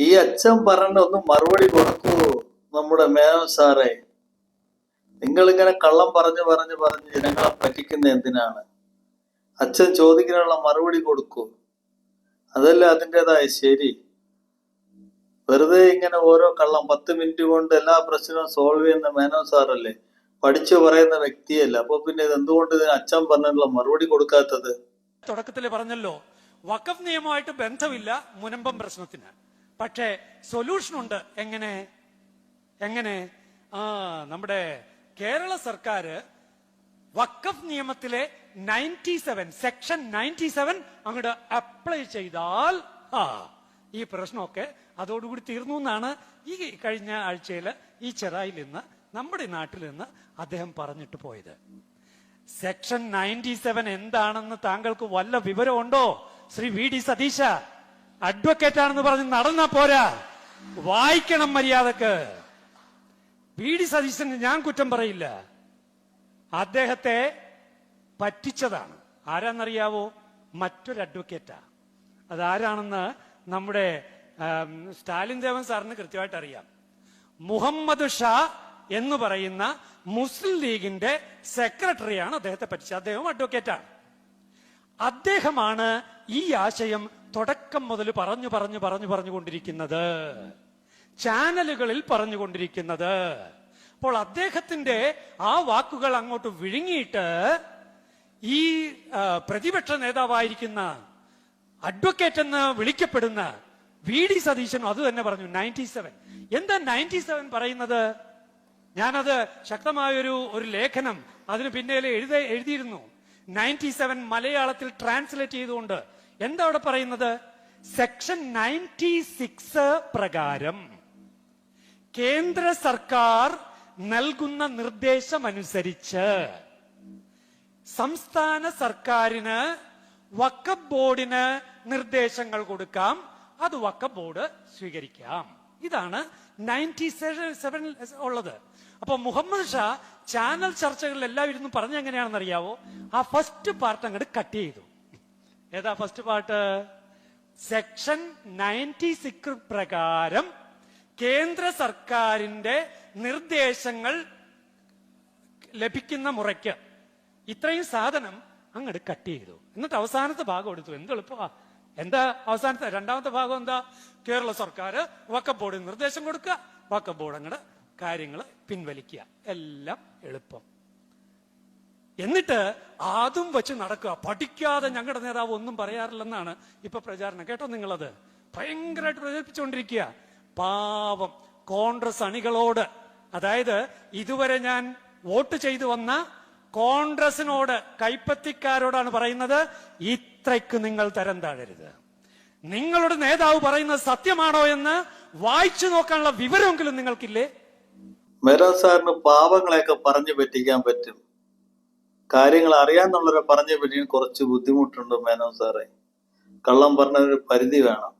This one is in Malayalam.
ഈ അച്ഛൻ പറഞ്ഞ ഒന്ന് മറുപടി കൊടുക്കൂ നമ്മുടെ മേനോൻ സാറേ. നിങ്ങളിങ്ങനെ കള്ളം പറഞ്ഞു ജനങ്ങളെ പറ്റിക്കുന്ന എന്തിനാണ്? അച്ഛൻ ചോദിക്കാനുള്ള മറുപടി കൊടുക്കൂ. അതല്ലേ അതിൻ്റെതായ ശരി. വെറുതെ ഇങ്ങനെ ഓരോ കള്ളം 10 മിനിറ്റ് കൊണ്ട് എല്ലാ പ്രശ്നവും സോൾവ് ചെയ്യുന്ന മേനോൻ സാറല്ലേ, പഠിച്ചു പറയുന്ന വ്യക്തിയല്ല. അപ്പൊ പിന്നെ ഇത് എന്തുകൊണ്ട് അച്ഛൻ പറഞ്ഞുള്ള മറുപടി കൊടുക്കാത്തത്? തുടക്കത്തിൽ പറഞ്ഞല്ലോ, വഖഫ് നിയമമായിട്ട് ബന്ധമില്ല മുനമ്പം പ്രശ്നത്തിന്, പക്ഷേ സൊല്യൂഷൻ ഉണ്ട്. എങ്ങനെ നമ്മുടെ കേരള സർക്കാർ വഖഫ് നിയമത്തിലെ 97 സെക്ഷൻ 97 അങ്ങോട്ട് അപ്ലൈ ചെയ്താൽ ഈ പ്രശ്നമൊക്കെ അതോടുകൂടി തീർന്നു എന്നാണ് ഈ കഴിഞ്ഞ ആഴ്ചയില് ഈ ചെറായിൽ നിന്ന് നമ്മുടെ നാട്ടിൽ നിന്ന് അദ്ദേഹം പറഞ്ഞിട്ട് പോയത്. സെക്ഷൻ 97 എന്താണെന്ന് താങ്കൾക്ക് വല്ല വിവരമുണ്ടോ? ശ്രീ VD സതീശ അഡ്വക്കേറ്റ് ആണെന്ന് പറഞ്ഞ് നടന്നാ പോരാ, വായിക്കണം മര്യാദക്ക്. VD സതീശന് ഞാൻ കുറ്റം പറയില്ല, അദ്ദേഹത്തെ പറ്റിച്ചതാണ്. ആരാന്നറിയാവോ? മറ്റൊരു അഡ്വക്കേറ്റാ. അതാരാണെന്ന് നമ്മുടെ സ്റ്റാലിൻ ദേവൻ സാറിന് കൃത്യമായിട്ട് അറിയാം. മുഹമ്മദ് ഷാ എന്ന് പറയുന്ന മുസ്ലിം ലീഗിന്റെ സെക്രട്ടറിയാണ് അദ്ദേഹത്തെ പറ്റിച്ചത്. അദ്ദേഹം അഡ്വക്കേറ്റാണ്. അദ്ദേഹമാണ് ഈ ആശയം തുടക്കം മുതൽ പറഞ്ഞുകൊണ്ടിരിക്കുന്നത്, ചാനലുകളിൽ പറഞ്ഞുകൊണ്ടിരിക്കുന്നത്. അപ്പോൾ അദ്ദേഹത്തിന്റെ ആ വാക്കുകൾ അങ്ങോട്ട് വിഴുങ്ങിയിട്ട് ഈ പ്രതിപക്ഷ നേതാവായിരിക്കുന്ന അഡ്വക്കേറ്റ് എന്ന് വിളിക്കപ്പെടുന്ന VD സതീശനും അത് തന്നെ പറഞ്ഞു. 97 എന്താ 97 പറയുന്നത്? ഞാനത് ശക്തമായൊരു ലേഖനം അതിന് പിന്നീട് എഴുതിയിരുന്നു. 97 മലയാളത്തിൽ ട്രാൻസ്ലേറ്റ് ചെയ്തുകൊണ്ട് എന്താ അവിടെ പറയുന്നത്? സെക്ഷൻ 96 പ്രകാരം കേന്ദ്ര സർക്കാർ നൽകുന്ന നിർദ്ദേശമനുസരിച്ച് സംസ്ഥാന സർക്കാരിന് വഖഫ് ബോർഡിന് നിർദ്ദേശങ്ങൾ കൊടുക്കാം, അത് വഖഫ് ബോർഡ് സ്വീകരിക്കാം. ഇതാണ് 97 ഉള്ളത്. അപ്പൊ മുഹമ്മദ് ഷാ ചാനൽ ചർച്ചകളിൽ എല്ലാവരും പറഞ്ഞ എങ്ങനെയാണെന്ന് അറിയാവോ? ആ ഫസ്റ്റ് പാർട്ട് അങ്ങോട്ട് കട്ട് ചെയ്തു. ഏതാ ഫസ്റ്റ് പാർട്ട്? സെക്ഷൻ 96 പ്രകാരം കേന്ദ്ര സർക്കാരിന്റെ നിർദ്ദേശങ്ങൾ ലഭിക്കുന്ന മുറയ്ക്ക് ഇത്രയും സാധനം അങ്ങോട്ട് കട്ട് ചെയ്തു. എന്നിട്ട് അവസാനത്തെ ഭാഗം എടുത്തു. എന്ത് എളുപ്പമാ! എന്താ അവസാനത്തെ രണ്ടാമത്തെ ഭാഗം എന്താ? കേരള സർക്കാർ വഖഫ് ബോർഡിന് നിർദ്ദേശം കൊടുക്കുക, വഖഫ് ബോർഡ് അങ്ങോട്ട് കാര്യങ്ങൾ പിൻവലിക്കുക. എല്ലാം എളുപ്പം. എന്നിട്ട് അതും വെച്ച് നടക്കുക. പഠിക്കാതെ ഞങ്ങളുടെ നേതാവ് ഒന്നും പറയാറില്ലെന്നാണ് ഇപ്പൊ പ്രചാരണം. കേട്ടോ നിങ്ങളത്? ഭയങ്കരമായിട്ട് പ്രചരിപ്പിച്ചുകൊണ്ടിരിക്കുക. പാവം കോൺഗ്രസ് അണികളോട്, അതായത് ഇതുവരെ ഞാൻ വോട്ട് ചെയ്തു വന്ന കോൺഗ്രസിനോട്, കൈപ്പത്തിക്കാരോടാണ് പറയുന്നത്, ഇത്രയ്ക്ക് നിങ്ങൾ തരം താഴരുത്. നിങ്ങളുടെ നേതാവ് പറയുന്നത് സത്യമാണോ എന്ന് വായിച്ചു നോക്കാനുള്ള വിവരമെങ്കിലും നിങ്ങൾക്കില്ലേ? മേനോൻ സാറിന് പാവങ്ങളെയൊക്കെ പറഞ്ഞു പറ്റിക്കാൻ പറ്റും. കാര്യങ്ങൾ അറിയാന്നുള്ളവരെ പറഞ്ഞു പറ്റിക്കാൻ കുറച്ച് ബുദ്ധിമുട്ടുണ്ട് മേനോൻ സാറേ. കള്ളം പറഞ്ഞൊരു പരിധി വേണം.